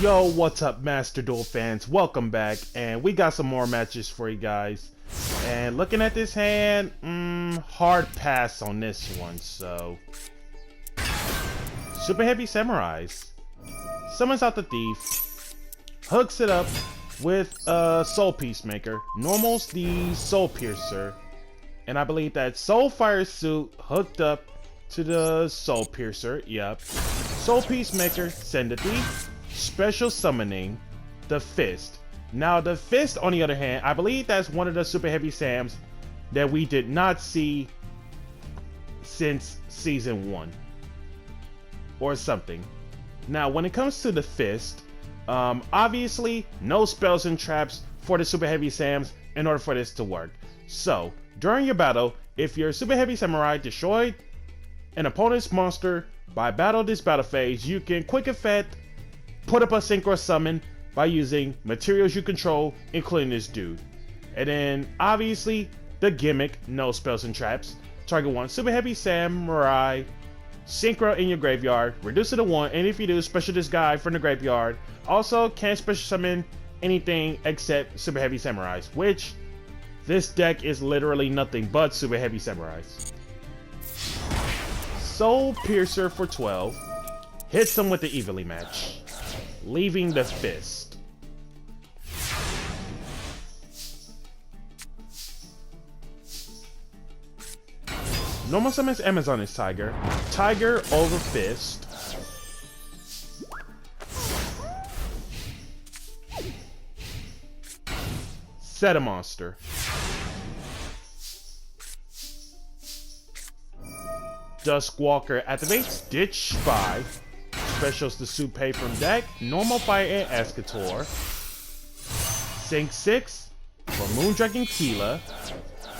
Yo, what's up, Master Duel fans? Welcome back, and we got some more matches for you guys. And looking at this hand, hard pass on this one, so... Super Heavy Samurais. Summons out the Thief. Hooks it up with Soul Peacemaker. Normals the Soul Piercer. And I believe that Soul Fire Suit hooked up to the Soul Piercer. Yep. Soul Peacemaker, send the Thief. Special summoning the Fist. Now the Fist, on the other hand, I believe that's one of the Super Heavy Sams that we did not see since season 1 or something. Now when it comes to the Fist, obviously no spells and traps for the Super Heavy Sams in order for this to work. So during your battle, if your Super Heavy Samurai destroyed an opponent's monster by battle this battle phase, you can quick effect put up a synchro summon by using materials you control, including this dude. And then obviously the gimmick, no spells and traps. Target 1 Super Heavy Samurai, synchro in your graveyard, reduce it to 1, and if you do, special this guy from the graveyard. Also can't special summon anything except Super Heavy Samurais, which this deck is literally nothing but Super Heavy Samurais. Soul Piercer for 12 hits him with the evenly match, leaving the Fist. Normal summons Amazoness Tiger. Tiger over Fist. Set a monster. Duskwalker activates. Ditch Spy. Specials the Supe from deck. Normal Fire and Escator. Sync 6 for Moondragon Keela.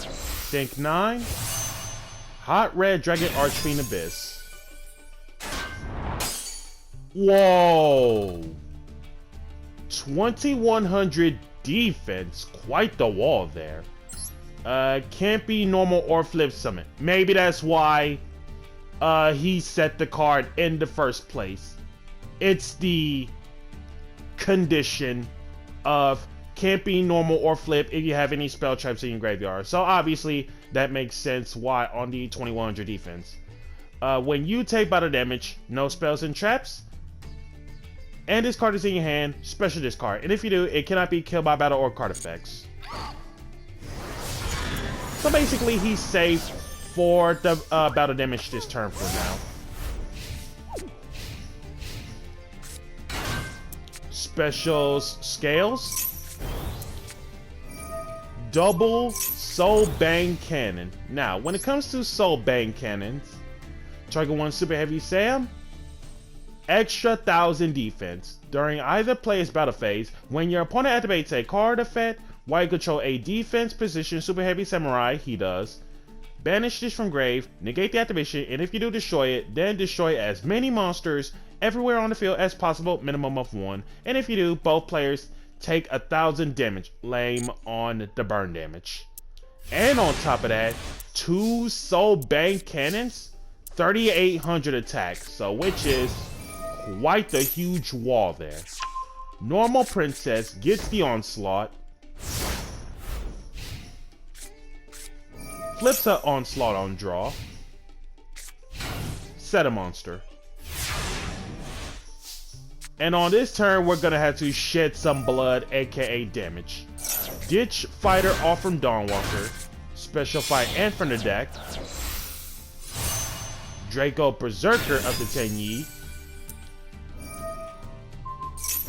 Sync 9. Hot Red Dragon Archfiend Abyss. Whoa! 2100 defense. Quite the wall there. Can't be normal or flip summon. Maybe that's why he set the card in the first place. It's the condition of can't be normal or flip if you have any spell traps in your graveyard. So obviously that makes sense why on the 2100 defense. When you take battle damage, no spells and traps, and this card is in your hand, special discard. And if you do, it cannot be killed by battle or card effects. So basically he's safe for the battle damage this turn for now. Specials Scales. Double Soul Bang Cannon. Now, when it comes to Soul Bang Cannons, target 1 Super Heavy Sam, extra 1000 defense. During either player's battle phase, when your opponent activates a card effect, while you control a defense position Super Heavy Samurai, he does. Banish this from grave, negate the activation, and if you do destroy it, then destroy as many monsters everywhere on the field as possible, minimum of 1. And if you do, both players take 1000 damage, lame on the burn damage. And on top of that, 2 Soul Bang Cannons, 3800 attack, so which is quite the huge wall there. Normal Princess gets the onslaught, flips her onslaught on draw, set a monster. And on this turn, we're gonna have to shed some blood, aka damage. Ditch Fighter off from Dawnwalker. Special Fight and from the deck. Draco Berserker up to 10 Yi.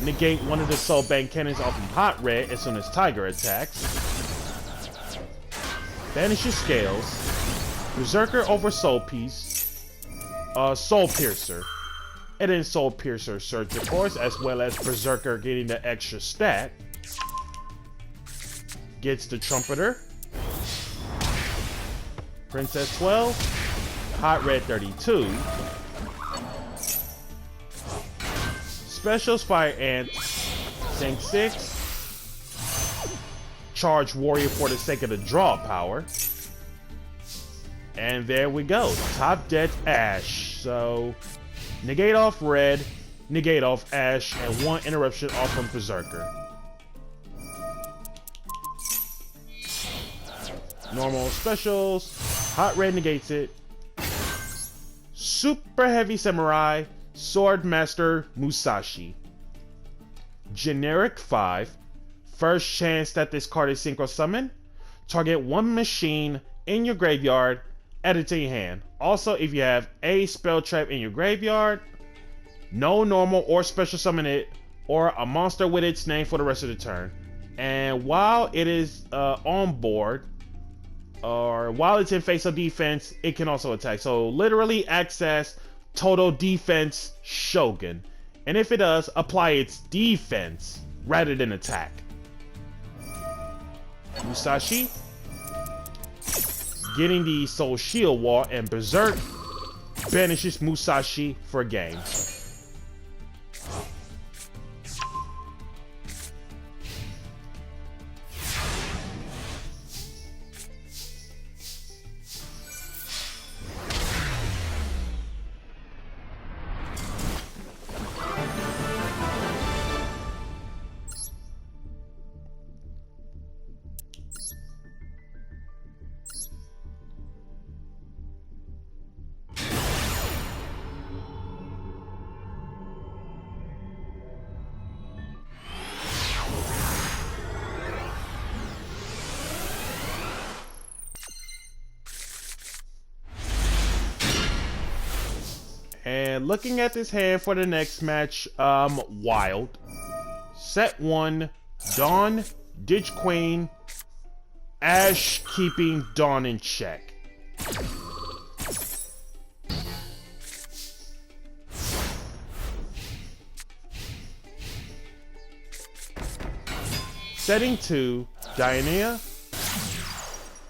Negate one of the Soul Bang Cannons off from Hot Red as soon as Tiger attacks. Banishes Scales. Berserker over Soul Piece. Soul Piercer. And then Soul Piercer Surge, of course, as well as Berserker getting the extra stat. Gets the Trumpeter. Princess 12. Hot Red 32. Specials Fire Ant. Sync 6. Charge Warrior for the sake of the draw power. And there we go. Top deck Ash. So negate off red, negate off Ash, and 1 interruption off from Berserker. Normal specials. Hot red negates it. Super heavy samurai. Sword Master Musashi. Generic 5. First chance that this card is synchro summoned. Target 1 machine in your graveyard. Add it to your hand. Also, if you have a spell trap in your graveyard, no normal or special summon it, or a monster with its name for the rest of the turn. And while it is on board, or while it's in face of defense, it can also attack. So literally access total defense Shogun. And if it does, apply its defense rather than attack. Musashi. Getting the Soul Shield Wall, and Berserk banishes Musashi for a game. And looking at this hand for the next match, wild. Set 1, Dawn, Ditch Queen, Ash keeping Dawn in check. Setting 2, Diana.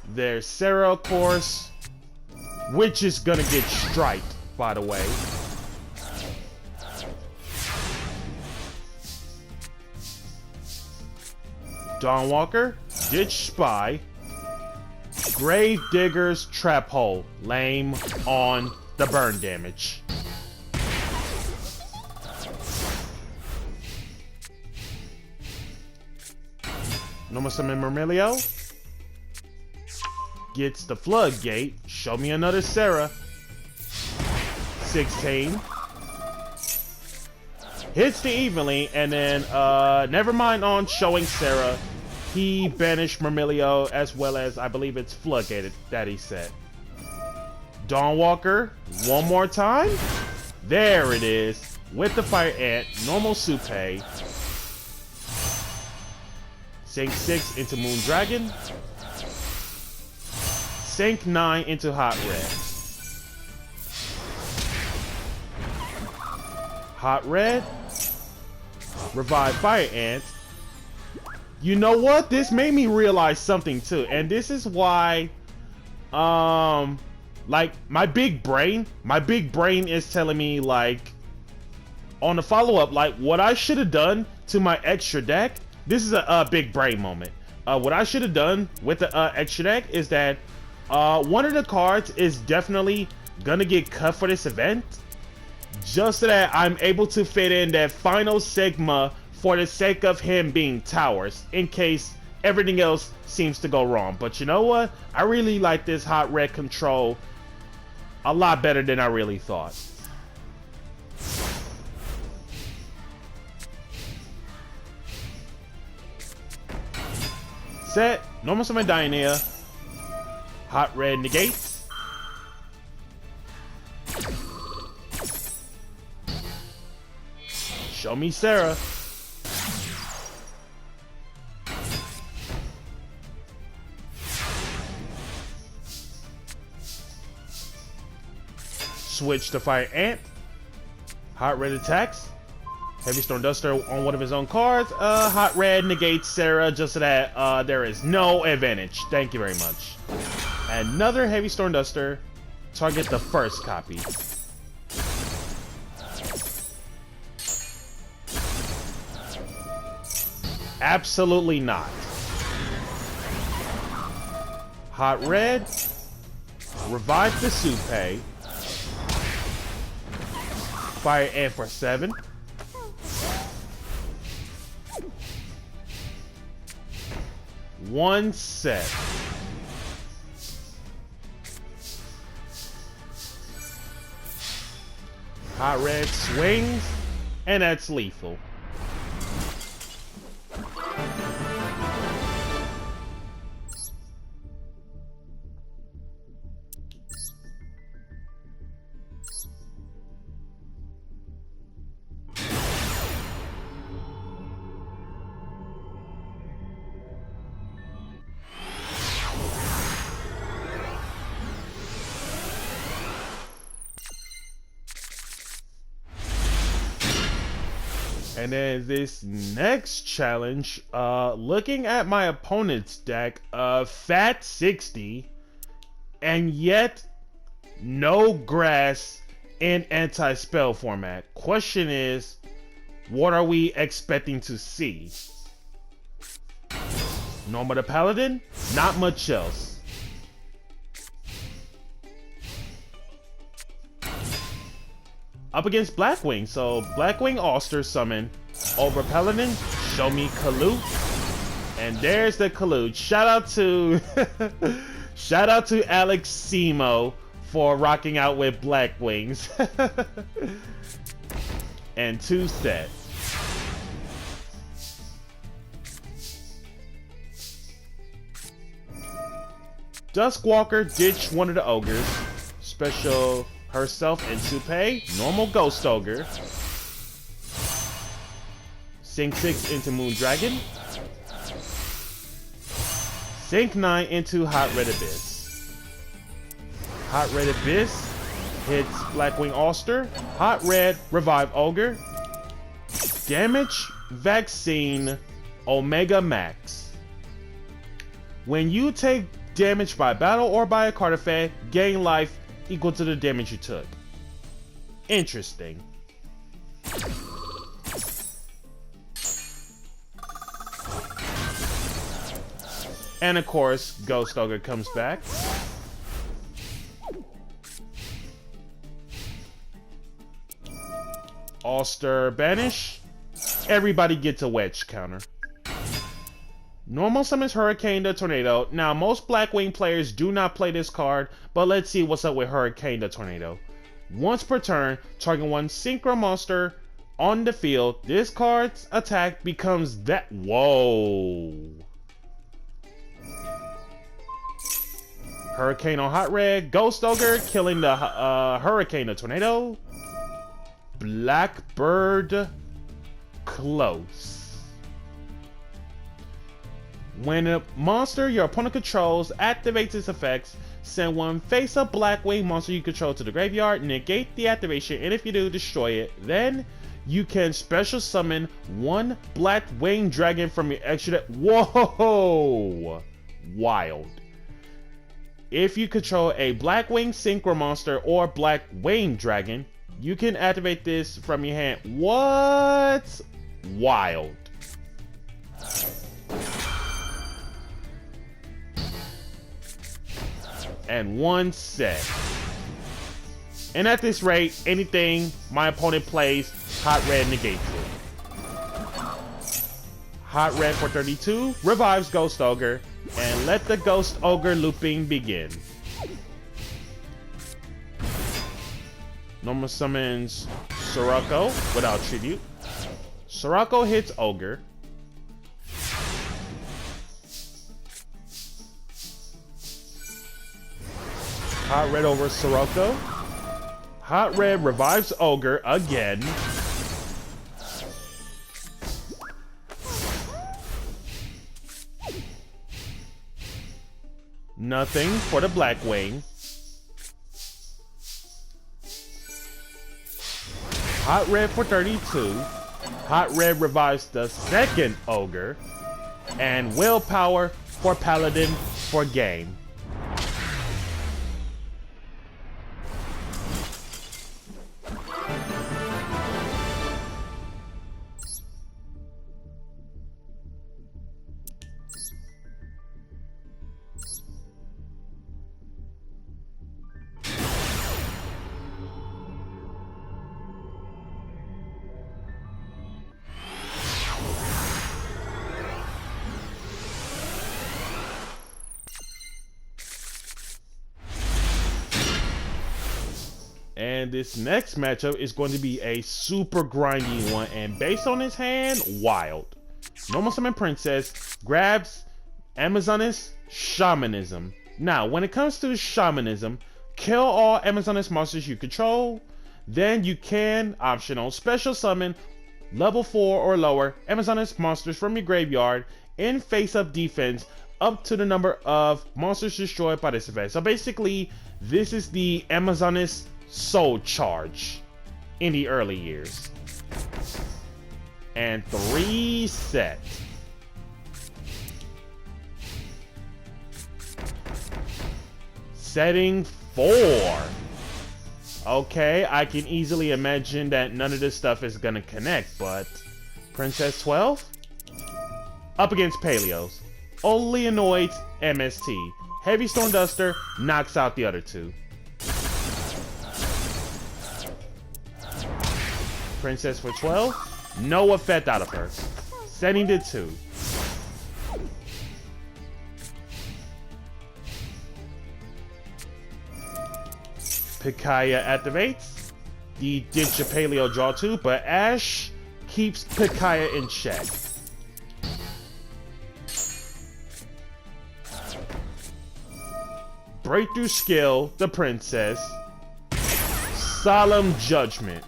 There's Sarah, of course, which is gonna get striped, by the way. Dawnwalker, Ditch Spy, Grave Digger's Trap Hole, lame on the burn damage. Normal Summon Murmilio gets the Floodgate. Show me another Sarah. 16. Hits the evenly, and then never mind on showing Sarah. He banished Murmilio, as well as I believe it's Floodgated that he said. Dawnwalker, one more time. There it is, with the Fire Ant, normal Supe. Sink 6 into Moon Dragon. Sink 9 into Hot Red. Hot Red. Revive Fire Ant. You know what? This made me realize something too, and this is why, like my big brain is telling me, like, on the follow-up, like what I should have done to my extra deck. This is a big brain moment. What I should have done with the extra deck is that one of the cards is definitely gonna get cut for this event, just so that I'm able to fit in that final Sigma for the sake of him being towers, in case everything else seems to go wrong. But you know what? I really like this Hot Red control a lot better than I really thought. Set, normal summon Dioneia. Hot Red negates. Show me Sarah. Switch to Fire Ant. Hot Red attacks. Heavy Storm Duster on one of his own cards. Hot Red negates Sarah, just so that there is no advantage. Thank you very much. Another Heavy Storm Duster. Target the first copy. Absolutely not. Hot Red. Revive the Supe. Fire Ant for 7. One set. Hot red swings, and that's lethal. And then this next challenge, looking at my opponent's deck, Fat 60, and yet no grass in anti-spell format. Question is, what are we expecting to see? Normal to Paladin? Not much else. Up against Blackwing, so Blackwing Ulster summon over Paladin. Show me Kalute, and there's the Kalute. Shout out to shout out to Alex Simo for rocking out with Blackwings. And 2 sets. Duskwalker ditch one of the ogres. Special herself and Supe. Normal Ghost Ogre. Sink 6 into Moon Dragon. Sink 9 into Hot Red Abyss. Hot Red Abyss hits Blackwing Ulster. Hot Red Revive Ogre. Damage Vaccine Omega Max. When you take damage by battle or by a card effect, gain life equal to the damage you took. Interesting. And of course, Ghost Ogre comes back. Ulster banish. Everybody gets a wedge counter. Normal summons Hurricane the Tornado. Now, most Blackwing players do not play this card, but let's see what's up with Hurricane the Tornado. Once per turn, target one synchro monster on the field. This card's attack becomes that. Whoa. Hurricane on Hot Red. Ghost Ogre killing the Hurricane the Tornado. Blackbird close. When a monster your opponent controls activates its effects, send one face-up Blackwing monster you control to the graveyard, negate the activation, and if you do, destroy it. Then you can special summon one Blackwing Dragon from your extra deck. Whoa! Wild. If you control a Blackwing Synchro monster or Blackwing Dragon, you can activate this from your hand. What? Wild. And 1 set. And at this rate, anything my opponent plays, Hot Red negates it. Hot Red for 32 revives Ghost Ogre, and let the Ghost Ogre looping begin. Normal summons Sirocco without tribute. Sirocco hits Ogre. Hot Red over Sirocco. Hot Red revives Ogre again. Nothing for the Blackwing. Hot Red for 32. Hot Red revives the second Ogre. And Willpower for Paladin for game. And this next matchup is going to be a super grindy one, and based on his hand, wild. Normal Summon Princess grabs Amazoness Shamanism. Now, when it comes to Shamanism, kill all Amazoness monsters you control. Then you can, optional, special summon level 4 or lower Amazoness monsters from your graveyard in face-up defense up to the number of monsters destroyed by this event. So basically, this is the Amazoness Soul Charge in the early years. And 3 set. Setting 4. Okay, I can easily imagine that none of this stuff is gonna connect, but Princess 12? Up against Paleos. Oleanoids MST. Heavy Stone Duster knocks out the other 2. Princess for 12? No effect out of her. Setting to 2. Pikaia activates. The Ditch a Paleo draw 2, but Ash keeps Pikaia in check. Breakthrough skill, the Princess. Solemn Judgment.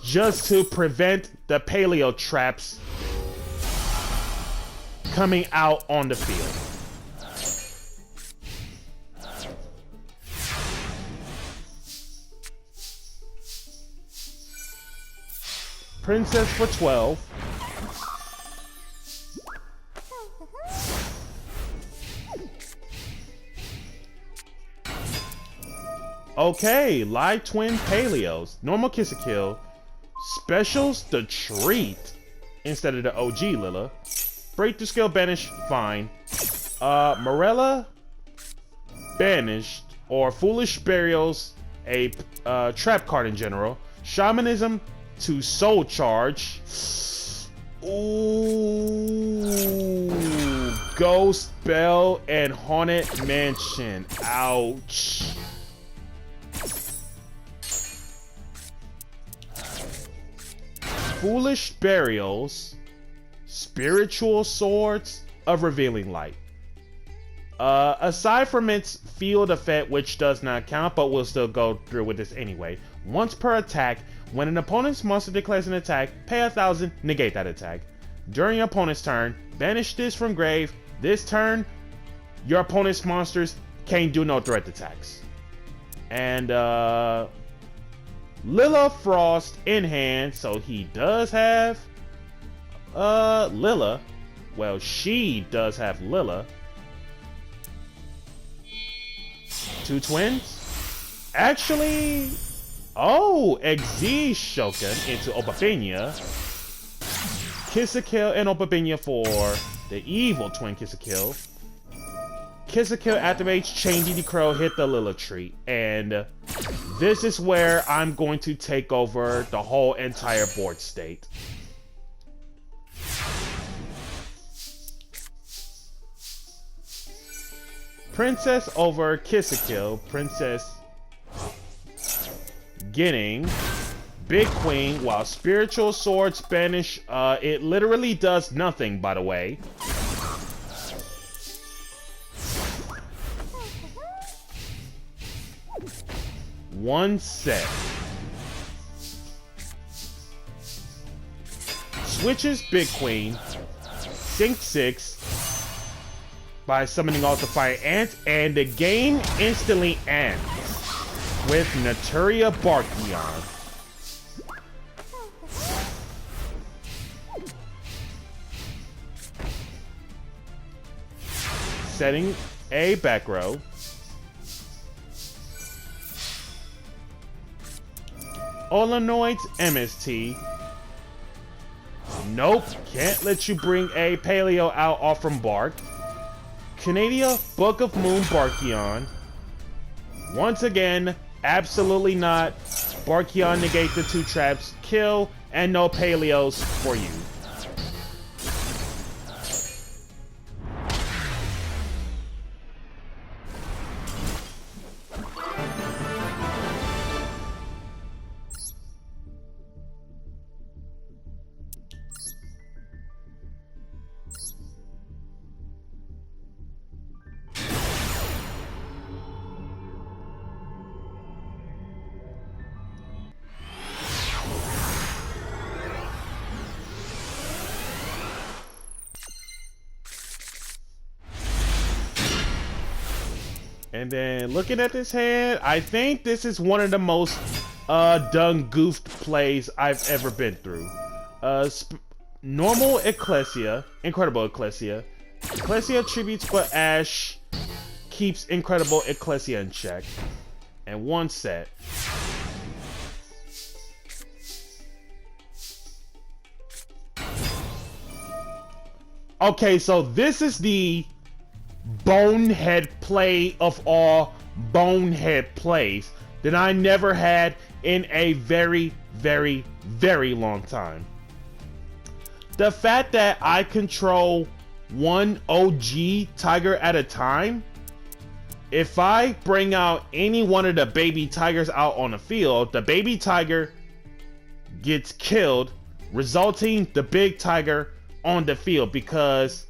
Just to prevent the Paleo traps coming out on the field. Princess for 12. Okay, live twin Paleos. Normal Kiss a Kill. Specials the treat instead of the OG Lilla. Breakthrough skill banish, fine. Morella banished, or Foolish Burials, a trap card in general. Shamanism to Soul Charge. Ooh, Ghost Bell and Haunted Mansion. Ouch. Foolish Burials, Spiritual Swords of Revealing Light. Aside from its field effect, which does not count, but we'll still go through with this anyway. Once per attack, when an opponent's monster declares an attack, pay 1,000, negate that attack. During your opponent's turn, banish this from grave. This turn, your opponent's monsters can't do no threat attacks. And Lilla Frost in hand, so he does have Lilla. Well, she does have Lilla. 2 twins? Actually, oh, Exige Shogun into Opabinia. Kiss a Kill and Opabinia for the evil twin Kiss a Kill. Kiss a Kill activates, changing the crow, hit the Lilla tree. And this is where I'm going to take over the whole entire board state. Princess over Kiss a Kill. Princess getting Big Queen, while Spiritual Swords banish. It literally does nothing, by the way. One set. Switches Big Queen. Sync 6 by summoning Altar Fire Ant, and the game instantly ends with Naturia Barkion. Setting a back row. Oleanoids MST. Nope, can't let you bring a Paleo out off from Bark. Canadia Book of Moon Barkion. Once again, absolutely not. Barkion negate the 2 traps, kill, and no Paleos for you. And then looking at this hand, I think this is one of the most done goofed plays I've ever been through. Normal Ecclesia, Incredible Ecclesia. Ecclesia tributes, but Ash keeps Incredible Ecclesia in check. And one set. Okay, so this is the bonehead play of all bonehead plays that I never had in a very, very, very long time. The fact that I control one OG tiger at a time, if I bring out any one of the baby tigers out on the field, the baby tiger gets killed, resulting the big tiger on the field, because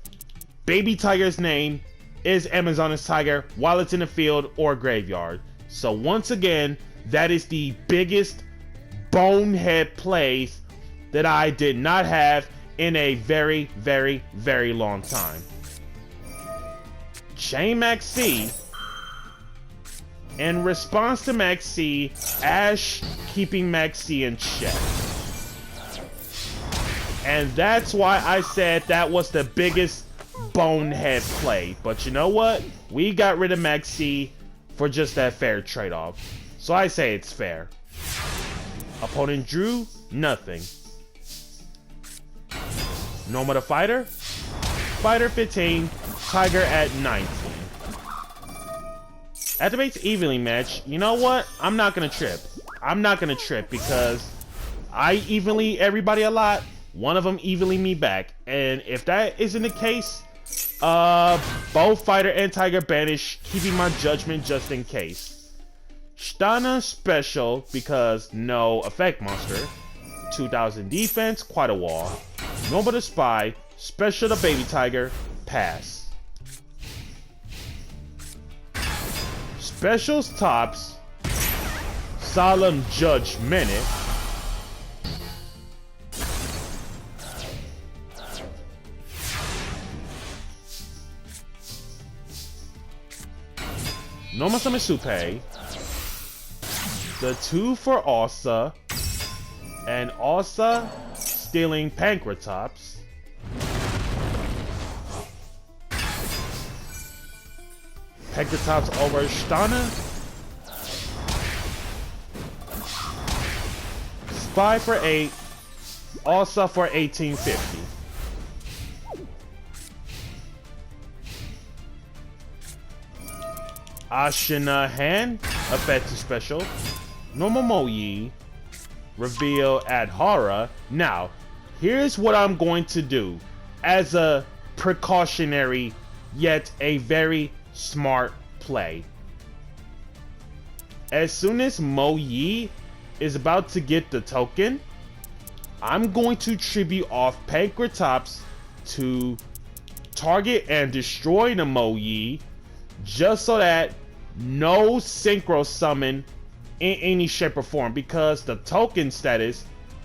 baby tiger's name is Amazoness tiger while it's in the field or graveyard. So once again, that is the biggest bonehead plays that I did not have in a very, very, very long time. Chain Max C. In response to Max C, Ash keeping Max C in check. And that's why I said that was the biggest bonehead play. But you know what? We got rid of Max C for just that fair trade-off. So I say it's fair. Opponent drew nothing. Normal to fighter. Fighter 15. Tiger at 19. Activates evenly match. You know what? I'm not gonna trip. I'm not gonna trip because I evenly everybody a lot. One of them evenly me back. And if that isn't the case, both fighter and tiger banish, keeping my judgment just in case. Stana special because no effect monster. 2000 defense, quite a wall. Normal to spy, special to baby tiger, pass. Specials tops, solemn judge minute. Normal summon Supe. The 2 for Asa. And Asa stealing Pankratops. Pankratops over Stana. Spy for 8. Asa for 1850. Ashina hand, effective special. Normal Moyi. Reveal Adhara. Now, here's what I'm going to do as a precautionary yet a very smart play. As soon as Moyi is about to get the token, I'm going to tribute off Pankratops to target and destroy the Moyi, just so that no synchro summon in any shape or form, because the token status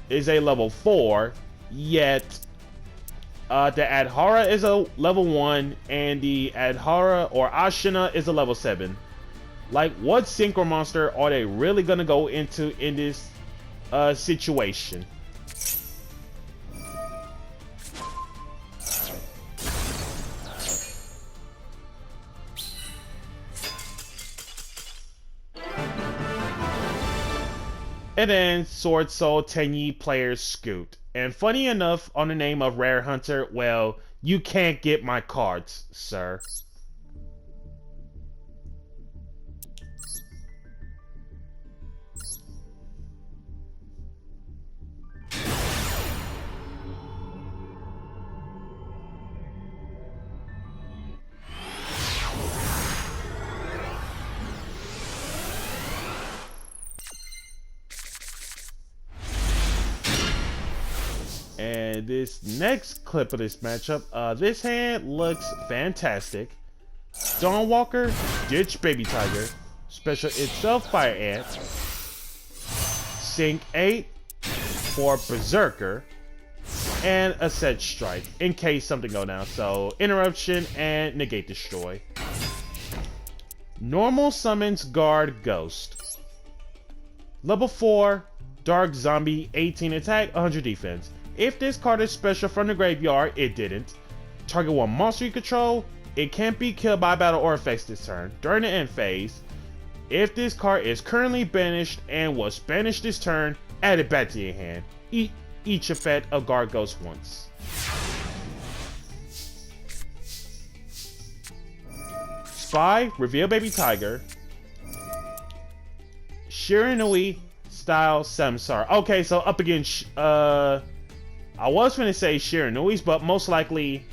is a level 4, yet the Adhara is a level 1 and the Adhara or Ashina is a level 7. Like, what synchro monster are they really gonna go into in this situation? And then Sword Soul Tenyi players scoot. And funny enough, on the name of Rare Hunter, well, you can't get my cards, sir. And this next clip of this matchup, this hand looks fantastic. Dawnwalker, ditch Baby Tiger, special itself Fire Ant, Sync 8 for Berserker, and a Set Strike in case something go down. So Interruption and Negate Destroy. Normal summons Guard Ghost. Level 4, Dark Zombie, 18 attack, 100 defense. If this card is special from the graveyard, it didn't. Target one monster you control. It can't be killed by battle or effects this turn. During the end phase, if this card is currently banished and was banished this turn, add it back to your hand. Each effect of Guard Ghost once. Spy, reveal Baby Tiger. Shiranui style Samsara. Okay, so up against I was gonna say Shiranuis, but most likely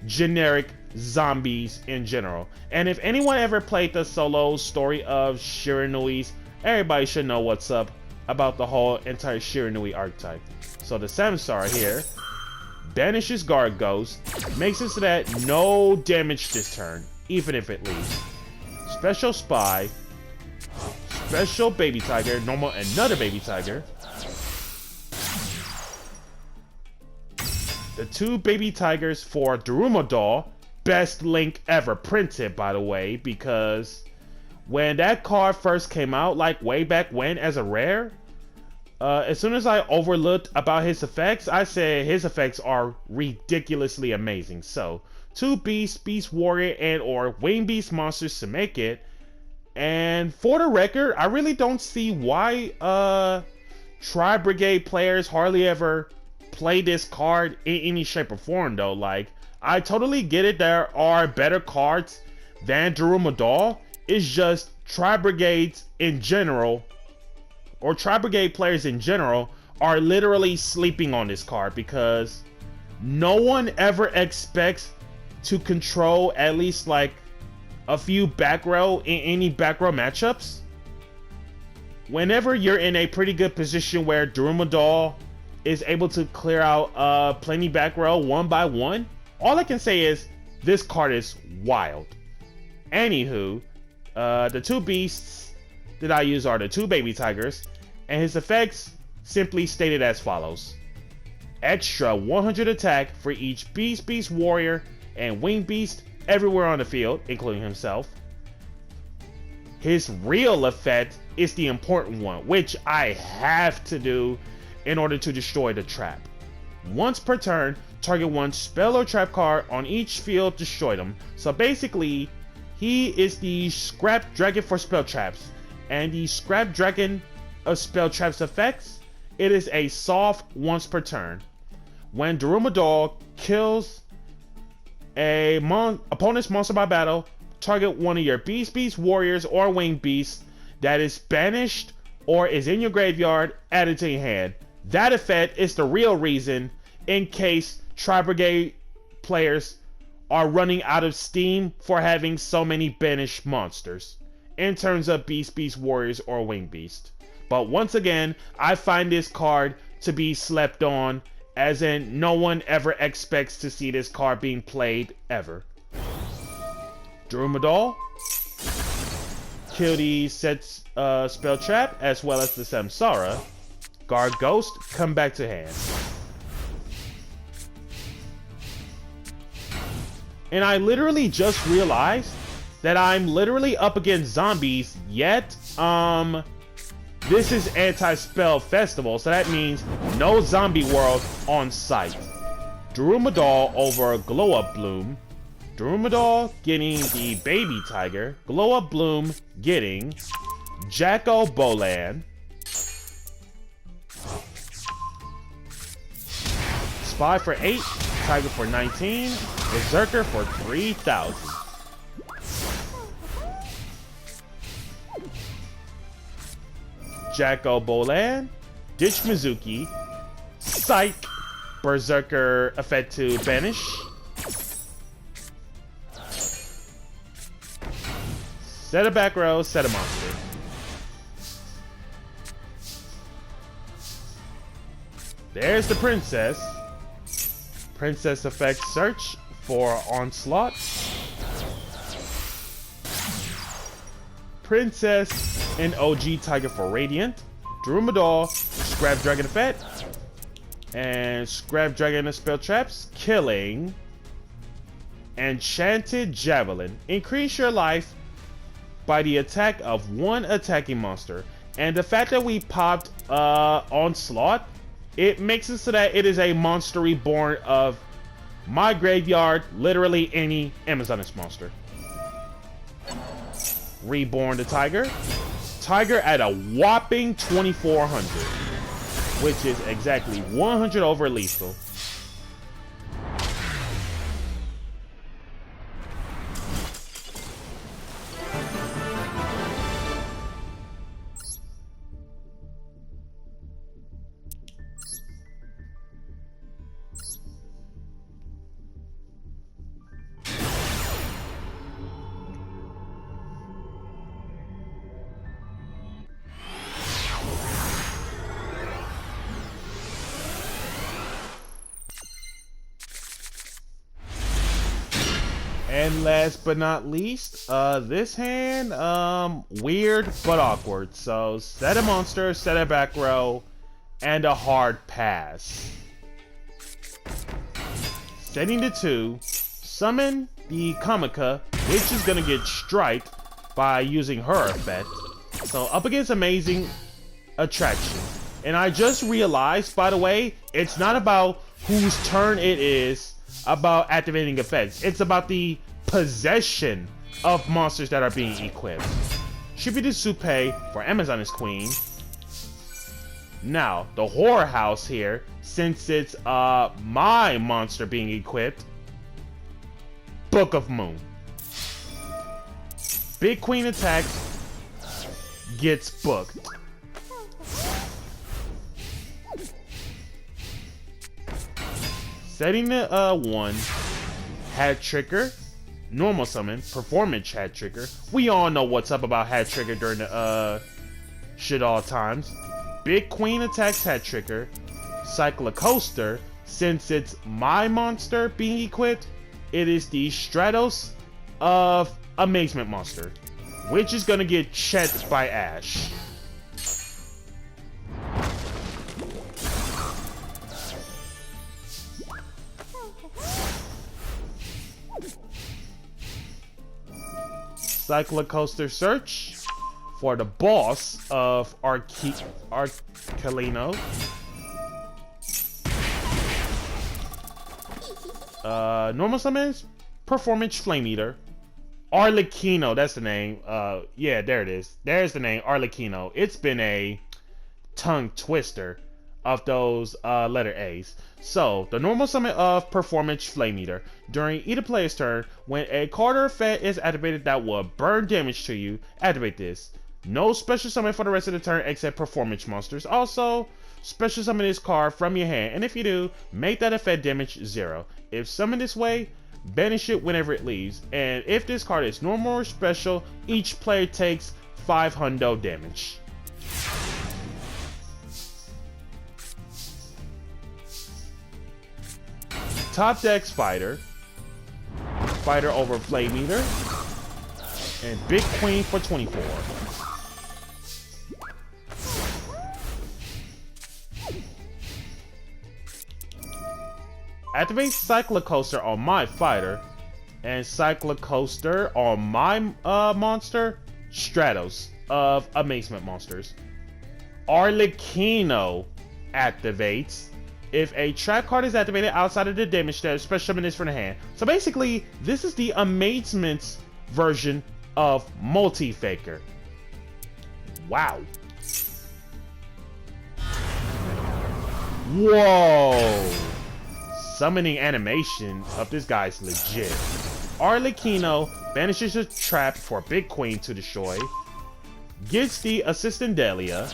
generic zombies in general. And if anyone ever played the solo story of Shiranuis, everybody should know what's up about the whole entire Shiranui archetype. So the Samsara here banishes Guard Ghost, makes it so that no damage this turn, even if it leaves. Special Spy, special Baby Tiger, normal another Baby Tiger. The two Baby Tigers for Daruma Doll, best link ever printed, by the way, because when that card first came out, like way back when as a rare, as soon as I overlooked about his effects, I said his effects are ridiculously amazing. So, two Beast, Beast Warrior, and or Wing Beast monsters to make it. And for the record, I really don't see why Tri Brigade players hardly ever play this card in any shape or form though. Like, I totally get it, there are better cards than Daruma Doll. It's just Tri Brigades in general, or Tri Brigade players in general, are literally sleeping on this card because no one ever expects to control at least like a few back row in any back row matchups. Whenever you're in a pretty good position where Daruma Doll is able to clear out plenty back row one by one, all I can say is this card is wild. Anywho, the two beasts that I use are the two Baby Tigers, and his effects simply stated as follows. Extra 100 attack for each Beast, Beast Warrior, and Wing Beast everywhere on the field, including himself. His real effect is the important one, which I have to do in order to destroy the trap. Once per turn, target one spell or trap card on each field, destroy them. So basically, he is the Scrap Dragon for spell traps, and the Scrap Dragon of spell traps effects, it is a soft once per turn. When Daruma Doll kills a opponent's monster by battle, target one of your Beast, Beast Warriors, or Wing Beasts that is banished or is in your graveyard, add it to your hand. That effect is the real reason in case Tri Brigade players are running out of steam for having so many banished monsters in terms of Beast, Beast Warriors, or Wing Beast. But once again, I find this card to be slept on, as in no one ever expects to see this card being played ever. Daruma Doll, kill the set spell trap as well as the Samsara. Guard Ghost, come back to hand. And I literally just realized that I'm literally up against zombies, yet this is anti-spell festival, so that means no zombie world on site. Daruma Doll over Glow Up Bloom. Daruma Doll getting the Baby Tiger. Glow Up Bloom getting Jacko Bolan. Spy for 8, Tiger for 19, Berserker for 3,000. Jacko Bolan, Ditch Mizuki, Psych, Berserker effect to banish. Set a back row, set a monster. There's the princess. Princess effect search for Onslaught. Princess and OG Tiger for Radiant. Daruma Doll, Scrap Dragon effect. And Scrap Dragon spell traps, killing Enchanted Javelin. Increase your life by the attack of one attacking monster. And the fact that we popped Onslaught, it makes it so that it is a monster reborn of my graveyard, literally any Amazoness monster. Reborn the Tiger. Tiger at a whopping 2400, which is exactly 100 over lethal. And last but not least, this hand, weird but awkward. So, set a monster, set a back row, and a hard pass. Setting the 2, summon the Kamika, which is gonna get striked by using her effect. So, up against Amazing Attraction. And I just realized, by the way, it's not about whose turn it is about activating effects. It's about the possession of monsters that are being equipped. Shibuya Supe for Amazoness Queen. Now, the Horror House here, since it's my monster being equipped, Book of Moon. Big Queen attacks, gets booked. Setting the 1, Hat Tricker, normal summon, performance Hat Tricker. We all know what's up about Hat Tricker during the shit all times. Big Queen attacks Hat Tricker. Cyclocoaster, since it's my monster being equipped, it is the Stratos of Amazement Monster, which is gonna get checked by Ash. Cyclocoaster search for the boss of Arcalino. Normal summons, Performance Flame Eater. Arlecchino, that's the name. Yeah, there it is. There's the name, Arlecchino. It's been a tongue twister of those letter A's. So, the normal summon of Performance Flame Eater. During either player's turn, when a card or effect is activated that will burn damage to you, activate this. No special summon for the rest of the turn except Performance monsters. Also, special summon this card from your hand, and if you do, make that effect damage 0. If summoned this way, banish it whenever it leaves. And if this card is normal or special, each player takes 500 damage. Top deck Spider. Spider over Flame Eater. And Big Queen for 24. Activate Cyclocoaster on my fighter. And Cyclocoaster on my monster, Stratos of Amazement Monsters. Arlecchino activates if a trap card is activated outside of the damage that special summon is from the hand. So basically, this is the Amazement's version of Multi-Faker. Wow. Whoa. Summoning animation of this guy's legit. Arlecchino banishes a trap for Big Queen to destroy. Gets the Assistant Delia.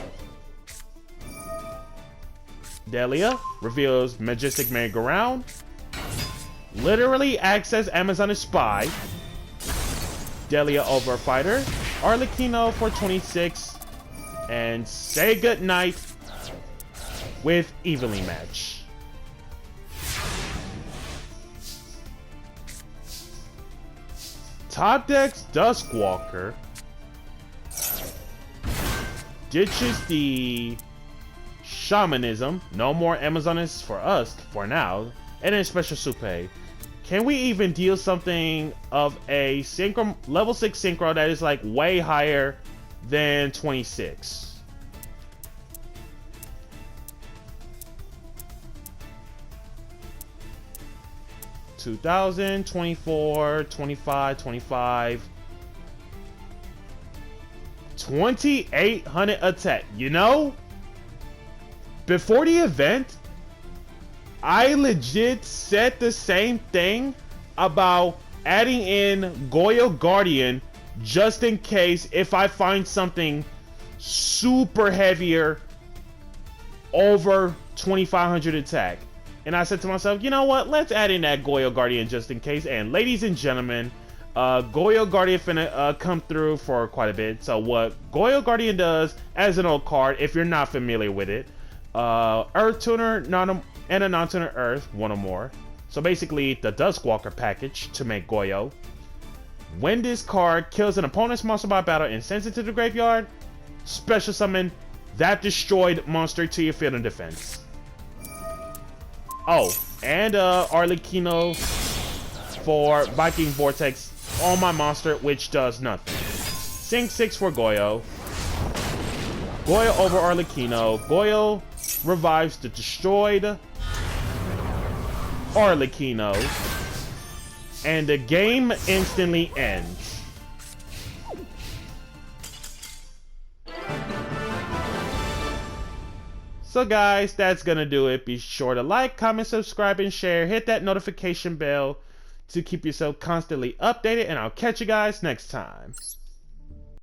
Delia reveals Majestic Merry-Go-Round. Literally acts as Amazoness Spy. Delia over Fighter. Arlecchino for 26. And say goodnight with Evenly Match. Top decks Duskwalker. Ditches the Shamanism. No more Amazoness for us for now. And then Special Supe. Can we even deal something of a synchro, level 6 synchro that is like way higher than 26? $2,000, 24, 25, 25. 2,800 attack. You know, before the event, I legit said the same thing about adding in Goyo Guardian just in case if I find something super heavier over 2,500 attack. And I said to myself, you know what? Let's add in that Goyo Guardian just in case. And ladies and gentlemen, Goyo Guardian finna come through for quite a bit. So what Goyo Guardian does as an old card, if you're not familiar with it, Earth Tuner, and a non-tuner Earth, one or more. So basically, the Duskwalker package to make Goyo. When this card kills an opponent's monster by battle and sends it to the graveyard, special summon that destroyed monster to your field of defense. Oh, and Arlecchino for Viking Vortex on my monster, which does nothing. Sync 6 for Goyo. Goyo over Arlecchino. Goyo revives the destroyed Arlecchino. And the game instantly ends. So guys, that's gonna do it. Be sure to like, comment, subscribe, and share. Hit that notification bell to keep yourself constantly updated, and I'll catch you guys next time.